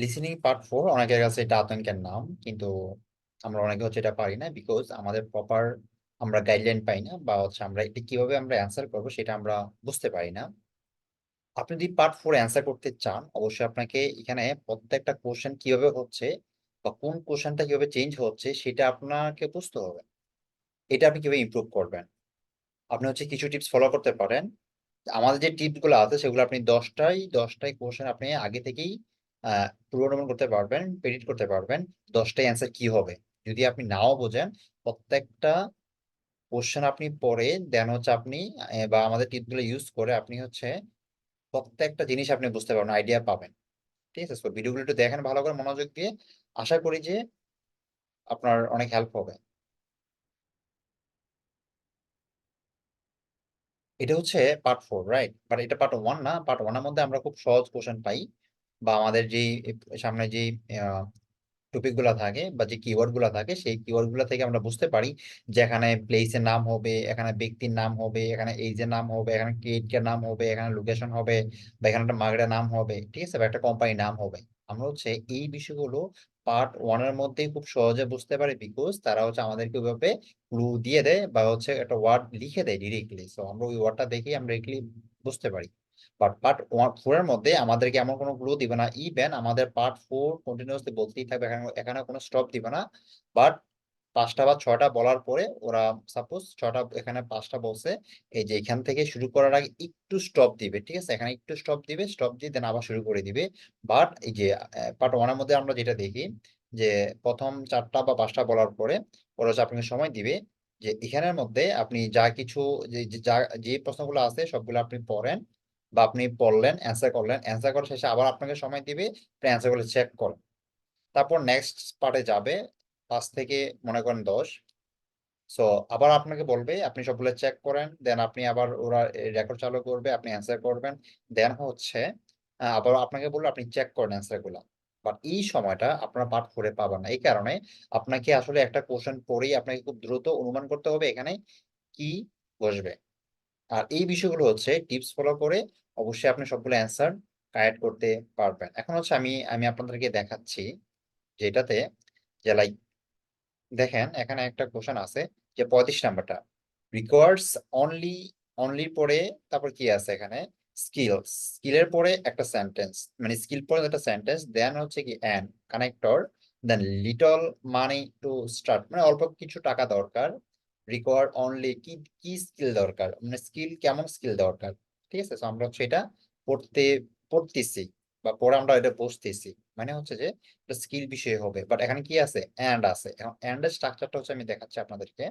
Listening part 4 অনেকের কাছে এটা আতঙ্কের নাম, কিন্তু আমরা অনেকে হচ্ছে এটা পারি না, বিকজ আমাদের প্রপার আমরা গাইডলাইন পাই না, বা হচ্ছে আমরা এটা কিভাবে আমরা অ্যান্সার করবো সেটা আমরা বুঝতে পারি না। আপনি যদি পার্ট 4 অ্যান্সার করতে চান, অবশ্যই আপনাকে এখানে প্রত্যেকটা কোশ্চেন কিভাবে হচ্ছে বা কোন কোশ্চেনটা কিভাবে চেঞ্জ হচ্ছে সেটা আপনাকে বুঝতে হবে। এটা আপনি কিভাবে ইমপ্রুভ করবেন, আপনি হচ্ছে কিছু টিপস ফলো করতে পারেন। আমাদের যে টিপস গুলো আছে সেগুলো আপনি দশটাই কোশ্চেন আপনি আগে থেকেই পূর্বানুমান করতে পারবেন, প্রেডিক্ট করতে পারবেন 10টাই অ্যান্সার কি হবে। যদি আপনি নাও বোঝেন, প্রত্যেকটা কোশ্চেন আপনি পড়ে দেন হচ্ছে আপনি বা আমাদের টিপস গুলো ইউজ করে আপনি হচ্ছে প্রত্যেকটা জিনিস আপনি বুঝতে পারবেন, আইডিয়া পাবেন। ঠিক আছে, তো ভিডিওগুলো একটু দেখেন ভালো করে মনোযোগ দিয়ে। আশা করি যে আপনার অনেক হেল্প হবে। এটা হচ্ছে পার্ট 4, রাইট? বাট এটা পার্ট 1 না। পার্ট 1 এর মধ্যে আমরা খুব সহজ কোশ্চেন পাই, বা আমাদের যেই সামনে যেই টপিক গুলা থাকে বা যে কিওয়ার্ড গুলা থাকে সেই কিওয়ার্ড গুলা থেকে আমরা বুঝতে পারি যে এখানে প্লেসের নাম হবে, এখানে ব্যক্তির নাম হবে, এখানে এইজের নাম হবে, এখানে ক্রিয়েটের নাম হবে, এখানে লোকেশন হবে, বা এখানে একটা মার্কেটের নাম হবে, ঠিক আছে, বা একটা কোম্পানির নাম হবে। আমরা হচ্ছে এই বিষয়গুলো পার্ট 1 এর মধ্যেই খুব সহজে বুঝতে পারি, বিকজ তারা হচ্ছে আমাদেরকে ওইভাবে ক্লু দিয়ে দেয় বা হচ্ছে একটা ওয়ার্ড লিখে দেয় ডিরেক্টলি, সো আমরা ওই ওয়ার্ডটা দেখেই আমরা ডিরেক্টলি বুঝতে পারি। বাট পার্ট 4 এর মধ্যে আমাদেরকে এমন কোনো ক্লু দিবে না, ইভেন আমাদের পার্ট 4 কন্টিনিউয়াসলি বলতেই থাকবে, এখানে এখানে কোনো স্টপ দিবে না। বাট 5টা বা 6টা বলার পরে ওরা, সাপোজ 6টা এখানে 5টা বলছে, এই যে এখান থেকে শুরু করার আগে একটু স্টপ দিবে, ঠিক আছে, এখানে একটু স্টপ দিবে, স্টপ দিয়ে দেন আবার শুরু করে দিবে। বাট এই যে পার্ট 1 এর মধ্যে আমরা যেটা দেখি যে প্রথম 4টা বা 5টা বলার পরে ওরা হচ্ছে আপনাকে সময় দিবে, যে এখানের মধ্যে আপনি যা কিছু যে প্রশ্নগুলো আছে সবগুলো আপনি পড়েন, বা আপনি পড়লেন, অ্যান্সার করলেন, অ্যান্সার করার শেষে আবার আপনাকে সময় দিবে, আপনি অ্যান্সার গুলো চেক করেন। তারপর নেক্সট পার্টে যাবে 5 থেকে মনে করেন 10। সো আবার আপনাকে বলবে আপনি সবগুলো চেক করেন, দেন আপনি আবার ওরা রেকর্ড চালু করবে, আপনি অ্যান্সার করবেন, দেন হচ্ছে আবার আপনাকে বললো আপনি চেক করেন অ্যান্সার গুলা। বাট এই সময়টা আপনারা পার্ট 4 পাবেন না, এই কারণে আপনাকে আসলে একটা কোশ্চেন পড়েই আপনাকে খুব দ্রুত অনুমান করতে হবে এখানে কি বসবে। আর এই বিষয়গুলো হচ্ছে টিপস ফলো করে অবশ্যই আপনি সবগুলো অ্যান্সার কারেক্ট করতে পারবেন। এখন হচ্ছে আমি আমি আপনাদেরকে দেখাচ্ছি যেটাতে, যে লাইক দেখেন এখানে একটা কোশ্চেন আছে, যে 35 নাম্বারটা রিকোয়ার্ডস অনলি, অনলির পরে তারপর কি আছে এখানে, স্কিলস, স্কিলের পরে একটা সেন্টেন্স, মানে স্কিল পরে একটা সেন্টেন্স, দেন হচ্ছে কি end connector, then little money to start, মানে অল্প কিছু টাকা দরকার, রিকোয়ার্ড অনলি কি কি স্কিল দরকার, মানে স্কিল কেমন স্কিল দরকার। ঠিক আছে, তো আমরা হচ্ছে এটা পড়তে পড়তেছি বা পড়ে আমরা এটা বুঝতেছি, মানে হচ্ছে যে স্কিল বিষয় হবে। বাট এখানে কি আছে, এন্ড আছে। এখন এন্ড এর স্ট্রাকচারটা হচ্ছে আমি দেখাচ্ছি আপনাদেরকে,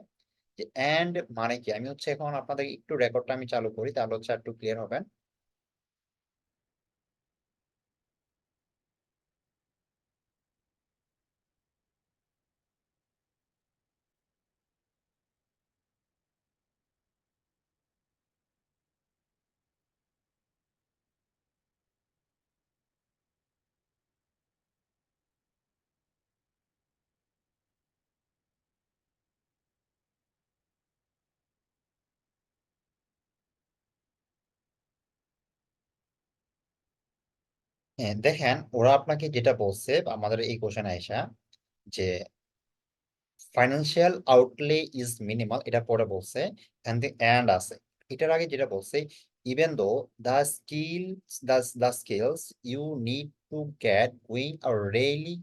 যে এন্ড মানে কি। আমি হচ্ছে এখন আপনাদের একটু রেকর্ডটা আমি চালু করি, তাহলে হচ্ছে একটু ক্লিয়ার হবেন। হ্যাঁ, দেখেন ওরা আপনাকে যেটা বলছে আমাদের এই কোশ্চেনে আইসা, যে ফাইন্যান্সিয়াল আউটলে ইজ মিনিমাল, এটা পরে বলছে, এন্ড আছে। এটার আগে যেটা বলছে, even though the skills you need to get wing are really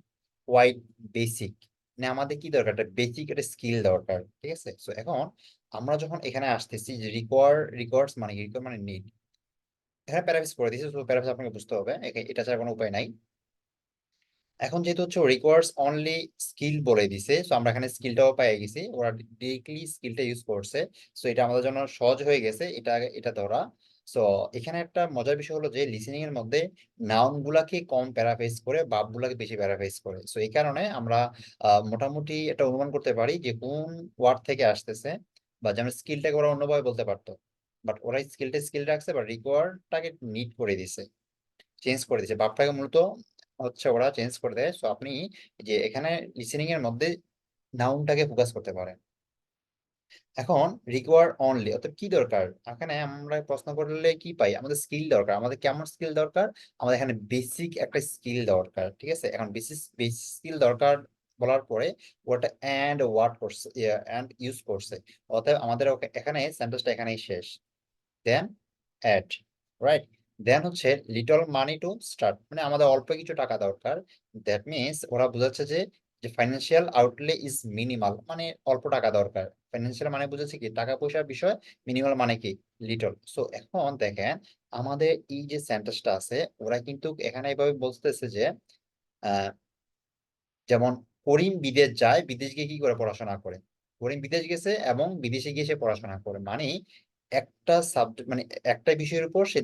quite basic, মানে আমাদের কি দরকার, একটা বেসিক একটা স্কিল দরকার। ঠিক আছে, সো এখন আমরা যখন এখানে আসতেছি যে রিকোয়ার্ডস মানে রিকোয়ার মানে নিড, এখানে প্যারাফ্রেজ করে দিয়েছে, তো প্যারাফ্রেজ আপনাকে বুঝতে হবে, এটা ছাড়া কোনো উপায় নাই। এখন যেহেতু হচ্ছে রিকোয়ার্স অনলি স্কিল বলে দিছে, সো আমরা এখানে স্কিলটাও পেয়ে গেছি, ওরা ডিরেক্টলি স্কিলটা ইউজ করছে। সো এটা আমাদের জন্য সহজ হয়ে গেছে এটা ধরা। সো এখানে একটা মজার বিষয় হলো যে লিসেনিং এর মধ্যে নাউন গুলাকে কম প্যারাফ্রেজ করে ভার্ব গুলাকে বেশি প্যারাফ্রেজ করে। সো এই কারণে আমরা মোটামুটি এটা অনুমান করতে পারি যে কোন ওয়ার্ড থেকে আসতেছে, বা যেমন স্কিলটাকে ওরা অন্যভাবে বলতে পারতো, বাট ওরা স্কিল রাখছে, বা রিকোয়ার্ডটাকে নিড করে দিছে, চেঞ্জ করে দিয়েছে, ভাবটাকে মূলত হচ্ছে ওরা চেঞ্জ করে দেয়। সো আপনি যে এখানে লিসেনিং এর মধ্যে নাউনটাকে ফোকাস করতে পারেন। এখন রিকোয়ার অনলি অর্থাৎ কি দরকার, এখানে আমরা প্রশ্ন করলে কি পাই, আমাদের স্কিল দরকার। আমাদের কেমন স্কিল দরকার, আমাদের এখানে বেসিক একটা স্কিল দরকার। ঠিক আছে, এখন বেসিক স্কিল দরকার বলার পরে ওটা এন্ড ওয়ার্ড করছে, এন্ড ইউজ করছে, অতএব আমাদের এখানে সেন্টেন্সটা এখানেই শেষ। দেন অ্যাড, রাইট। দেন হচ্ছে লিটল মানি টু স্টার্ট, মানে আমাদের অল্প কিছু টাকা দরকার। দ্যাট মিনস ওরা বোঝাচ্ছে যে যে ফাইন্যান্সিয়াল আউটলে ইজ মিনিমাল, মানে অল্প টাকা দরকার। ফাইন্যান্সিয়াল মানে বুঝেছে কি টাকা পয়সার বিষয়, মিনিমাল মানে কি লিটল। সো এখন দেখেন আমাদের এই যে সেন্টেন্সটা আছে, ওরা কিন্তু এখানে এইভাবে বলতেছে যে আহ, যেমন করিম বিদেশ যায়, বিদেশ গিয়ে কি করে পড়াশোনা করে, করিম বিদেশ গেছে এবং বিদেশে গিয়ে সে পড়াশোনা করে, মানে একটা সাবজেক্ট মানে একটা বিষয়ের উপর সে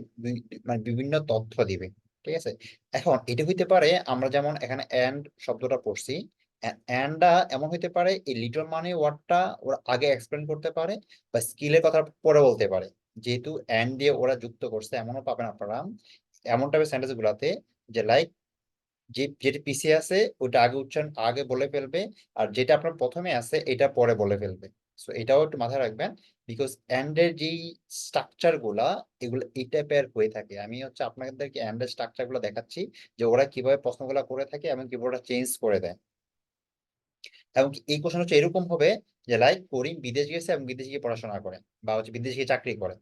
মানে বিভিন্ন তথ্য দিবে। ঠিক আছে, এখন এটা হইতে পারে আমরা যেমন এখানে এন্ড শব্দটা পড়ছি, এন্ডটা এমন হইতে পারে এই লিটল মানে ওয়ার্ডটা ওরা আগে এক্সপ্লেন করতে পারে, বা স্কিলের কথা পরে বলতে পারে। যেহেতু এন্ড দিয়ে ওরা যুক্ত করছে, এমনও পাবেন আপনারা এমন টাইপের সেন্টেন্স গুলাতে যে লাইক যে যেটা পিছিয়ে আছে ওটা আগে উচ্চারণ আগে বলে ফেলবে, আর যেটা আপনার প্রথমে আছে এটা পরে বলে ফেলবে। সো এটাও একটু মাথায় রাখবেন, বিকজ এন্ড এর যেই স্ট্রাকচার গুলা এগুলো এই টাইপের হয়ে থাকে। আমি হচ্ছে আপনাদেরকে এন্ড এর স্ট্রাকচার গুলো দেখাচ্ছি যে ওরা কিভাবে প্রশ্নগুলো করে থাকে এবং কিভাবে ওরা চেঞ্জ করে দেয়। এবং এই কোশ্চেন হচ্ছে এরকম হবে যে লাইক করিম বিদেশ গেছে এবং বিদেশে গিয়ে পড়াশোনা করে, বা হচ্ছে বিদেশে গিয়ে চাকরি করে।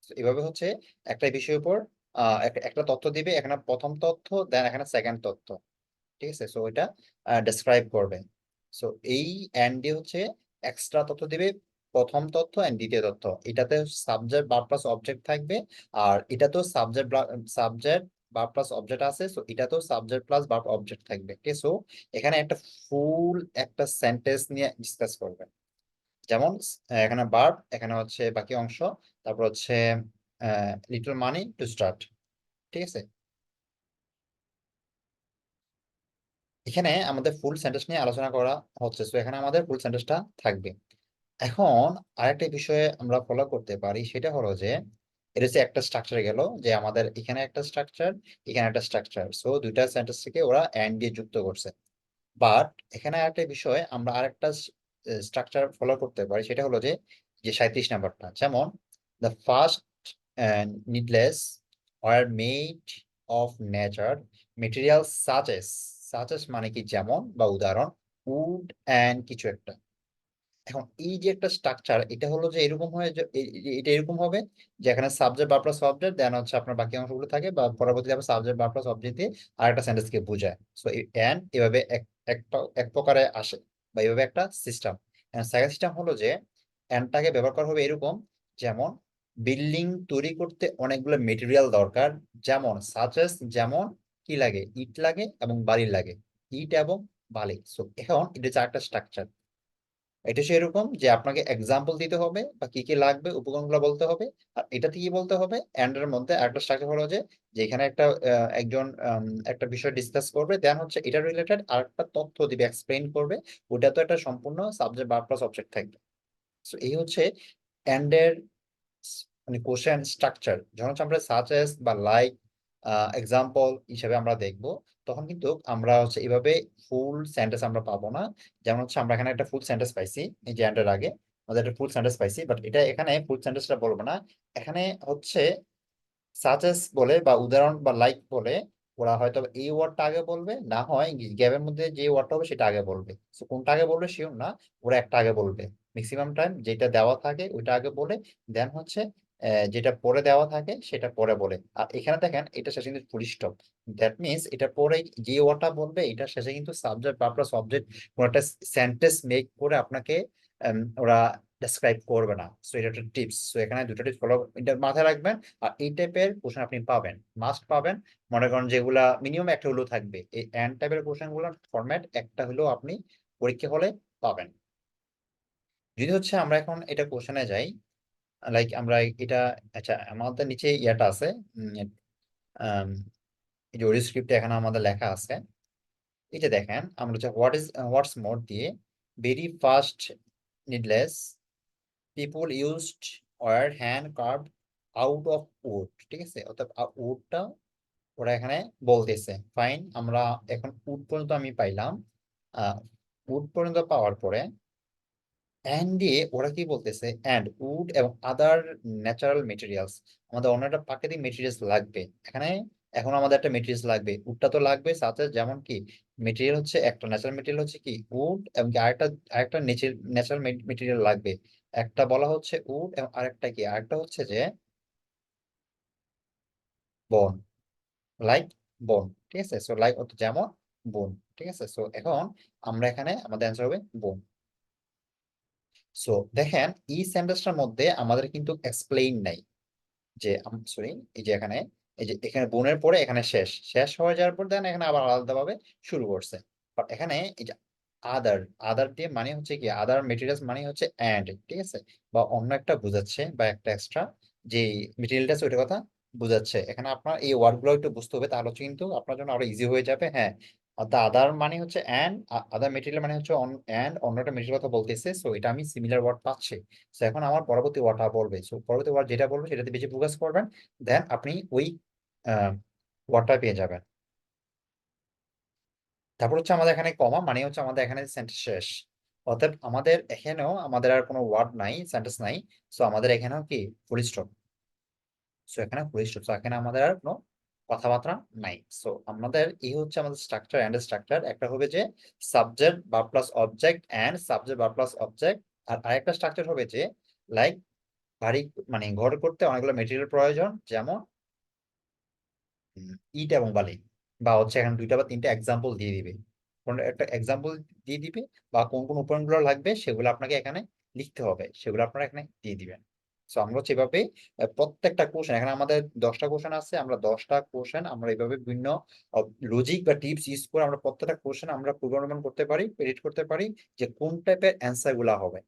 So এভাবে হচ্ছে একটা বিষয়ের উপর একটা তথ্য দিবে, এখানে প্রথম তথ্য দেন এখানে সেকেন্ড তথ্য। ঠিক আছে, সো এটা ডেসক্রাইব করবে। সো এই এন্ড দিয়ে হচ্ছে এক্সট্রা তথ্য দিবে, প্রথম তথ্য এন্ড দ্বিতীয় তথ্য। এটাতে সাবজেক্ট ভার্ব প্লাস অবজেক্ট থাকবে, আর এটাতেও সাবজেক্ট ভার্ব প্লাস অবজেক্ট আছে, সো এটাতেও সাবজেক্ট প্লাস ভার্ব অবজেক্ট থাকবে। ওকে, সো এখানে একটা ফুল একটা সেন্টেন্স নিয়ে ডিসকাস করবে। যেমন এখানে ভার্ব, এখানে হচ্ছে বাকি অংশ, তারপর হচ্ছে লিটল মানি টু স্টার্ট। ঠিক আছে, এখানে আমাদের ফুল সেন্টেন্স নিয়ে আলোচনা করা হচ্ছে, তো এখানে আমাদের ফুল সেন্টেন্সটা থাকবে। এখন আরেকটা বিষয়ে আমরা ফলো করতে পারি, সেটা হলো যে এটা হচ্ছে একটা স্ট্রাকচার গেল, যে আমাদের এখানে একটা স্ট্রাকচার, এখানে একটা স্ট্রাকচার, সো দুইটা সেন্টেন্স থেকে ওরা এন্ড দিয়ে যুক্ত করছে। বাট এখানে আরেকটা বিষয় আমরা আরেকটা স্ট্রাকচার ফলো করতে পারি, সেটা হলো যে যে 37 নাম্বারটা, যেমন the first needles are made of nature material such as মানে কি যেমন বা উদাহরণ, উড অ্যান্ড কিছু একটা। এখন এই যে একটা স্ট্রাকচার, এটা হলো যে এরকম হয় যে এটা এরকম হবে যে এখানে সাবজেক্ট বা প্লাস অবজেক্ট দেন হচ্ছে আপনার বাকি অংশগুলো থাকে, বা পরবর্তীতে আবার সাবজেক্ট বা প্লাস অবজেক্ট দিয়ে আরেকটা সেন্টেন্স কে বোঝায়। সো এন্ড এভাবে এক প্রকারে আসে, বা এভাবে একটা সিস্টেম। সেকেন্ড সিস্টেম হলো যে এন্ডটাকে ব্যবহার করা হবে এরকম, যেমন বিল্ডিং তৈরি করতে অনেকগুলো মেটেরিয়াল দরকার, যেমন সাজেস যেমন কি লাগে, ইট লাগে এবং বালি লাগে, ইট এবং বালি। সো এখন এটা হচ্ছে একটা স্ট্রাকচার। এটা সেরকম যে আপনাকে এক্সাম্পল দিতে হবে বা কি কি লাগবে উপকরণগুলো বলতে হবে, আর এটা কি বলতে হবে এন্ড এর মধ্যে একটা স্ট্রাকচার হলো যে যেখানে একটা একজন একটা বিষয় ডিসকাস করবে, দেন হচ্ছে এটা রিলেটেড আরেকটা তথ্য দিবে, এক্সপ্লেইন করবে। ওটা তো একটা সম্পূর্ণ সাবজেক্ট ভার্ব প্লাস অবজেক্ট থাকবে। সো এই হচ্ছে এন্ড এর মানে কোশ্চেন স্ট্রাকচার। যখন হচ্ছে আমরা সাচ এস বা লাইক এক্সাম্পল হিসেবে আমরা দেখব, তখন কিন্তু আমরা হচ্ছে এভাবে ফুল সেন্টেন্স আমরা পাবো না। যেমন হচ্ছে আমরা এখানে একটা ফুল সেন্টেন্স পাইছি, এই যে এন্ডের আগে আমাদের একটা ফুল সেন্টেন্স পাইছি, বাট এটা এখানে ফুল সেন্টেন্সটা বলবো না। এখানে হচ্ছে সাজেস বলে বা উদাহরণ বা লাইক বলে ওরা হয়তো এই ওয়ার্ডটা আগে বলবে, না হয় গ্যাপের মধ্যে যে ওয়ার্ডটা হবে সেটা আগে বলবে। তো কোনটা আগে বলবে শিওর না, ওরা একটা আগে বলবে। ম্যাক্সিমাম টাইম যেটা দেওয়া থাকে ওইটা আগে বলে, দেন হচ্ছে যেটা পরে দেওয়া থাকে সেটা পরে বলে। আর এখানে দেখেন এটা শেষে কিন্তু ফুল স্টপ। দ্যাট মিনস এটা পরে যে ওয়ার্ডটা বলবে এটা শেষে কিন্তু সাবজেক্ট বা প্লাস অবজেক্ট কোন একটা সেন্টেন্স মেক করে আপনাকে ওরা ডেসক্রাইব করবে না। সো এটা একটা টিপস, সো এখানে দুটো টিপস ফলো এটা মাথায় রাখবেন। আর এই টাইপের কোশ্চেন আপনি পাবেন, মাস্ট পাবেন। মনে করেন যেগুলা মিনিমাম একটা হলেও থাকবে, এই এন্ড টাইপের কোশ্চেন গুলোর ফরম্যাট একটা হলেও আপনি পরীক্ষা হলে পাবেন। যদি হচ্ছে আমরা এখন এটা কোশ্চেনে যাই, লাইক আমরা এটা, আচ্ছা আমাদের নিচে ইয়াটা আছে, উম, আম, এই যে ওডিও স্ক্রিপ্টে এখানে আমাদের লেখা আছে। এটা দেখেন আমরা হচ্ছে হোয়াটস মোর দিয়ে very fast needles people used were hand carve out of wood. ঠিক আছে, অর্থাৎ উডটা ওরা এখানে বলতেছে। ফাইন, আমরা এখন উড পর্যন্ত আমি পাইলাম। উড পর্যন্ত পাওয়ার পরে অ্যান্ড দিয়ে ওরা কি বলতেছে, অ্যান্ড উড এবং আদার ন্যাচারাল মেটেরিয়ালস, আমাদের অন্য একটা প্রাকৃতিক মেটেরিয়ালস লাগবে এখানে। এখন আমাদের একটা মেটেরিয়ালস লাগবে, উডটা তো লাগবে সাথে, যেমন কি মেটেরিয়াল হচ্ছে একটা ন্যাচারাল মেটেরিয়াল হচ্ছে কি উড, এবং কি আরেকটা আরেকটা ন্যাচারাল মেটেরিয়াল লাগবে। একটা বলা হচ্ছে উড এবং আরেকটা কি, আরেকটা হচ্ছে যে বন, লাইক বন, ঠিক আছে। সো লাইক অর্থ যেমন, বোন, ঠিক আছে। সো এখন আমরা এখানে আমাদের অ্যান্সার হবে বোন। সো দেখেন এই সেন্টেন্সটার মধ্যে আমাদের কিন্তু এক্সপ্লেইন নাই, যে সরি, এই যে এখানে, এই যে এখানে বোনের পরে এখানে শেষ শেষ হয়ে যাওয়ার পর দেন এখানে আবার আলাদাভাবে শুরু করছে। বাট এখানে এই যে আদার, আদার দিয়ে মানে হচ্ছে কি, আদার মেটেরিয়ালস মানে হচ্ছে অ্যান্ড, ঠিক আছে, বা অন্য একটা বোঝাচ্ছে, বা একটা এক্সট্রা যে মেটেরিয়ালটা আছে ওইটার কথা বোঝাচ্ছে। এখানে আপনার এই ওয়ার্ড গুলো একটু বুঝতে হবে, তাহলে হচ্ছে কিন্তু আপনার জন্য আরো ইজি হয়ে যাবে। হ্যাঁ, আদার মানে হচ্ছে অ্যান্ড, আদার মেটেরিয়াল মানে হচ্ছে অ্যান্ড অন্য একটা মেটেরিয়াল কথা বলতেছে। সো এটা আমি সিমিলার ওয়ার্ড পাচ্ছি। তো এখন আমার পরবর্তী ওয়ার্ডটা বলবে, সো পরবর্তী ওয়ার্ড যেটা বলবে সেটাতে বেশি ফোকাস করবেন, দেন আপনি ওই ওয়ার্ডটা পেয়ে যাবেন। তারপর হচ্ছে আমাদের এখানে কমা মানে হচ্ছে আমাদের এখানে সেন্টেন্স শেষ, অর্থাৎ আমাদের এখানেও আমাদের আর কোনো ওয়ার্ড নাই, সেন্টেন্স নাই। সো আমাদের এখানেও কি ফুল স্টপ। সো এখানে ফুল স্টপ, সো এখানে আমাদের আর কোনো কথাবার্তা নাই। সো আমাদের এই হচ্ছে আমাদের স্ট্রাকচার এন্ড স্ট্রাকচার, একটা হবে যে সাবজেক্ট বা প্লাস অবজেক্ট এন্ড সাবজেক্ট বা প্লাস অবজেক্ট। আর আরেকটা স্ট্রাকচার হবে যে লাইক বাড়ি, মানে ঘর করতে অনেকগুলো মেটেরিয়াল প্রয়োজন, যেমন ইট এবং বালি, বা হচ্ছে এখানে দুইটা বা তিনটা এক্সাম্পল দিয়ে দিবে, কোন একটা এক্সাম্পল দিয়ে দিবে, বা কোন কোন উপাদানগুলো লাগবে সেগুলো আপনাকে এখানে লিখতে হবে, সেগুলো আপনারা এখানে দিয়ে দিবেন। সো আমরা হচ্ছে এভাবে প্রত্যেকটা কোশ্চেন, এখানে আমাদের 10টা কোশ্চেন আছে, আমরা 10টা কোশ্চেন আমরা এইভাবে বিভিন্ন লজিক বা টিপস ইউজ করে আমরা প্রত্যেকটা কোশ্চেন আমরা পূর্বানুমান করতে পারি, প্রেডিক্ট করতে পারি যে কোন টাইপের অ্যান্সার গুলা হবে।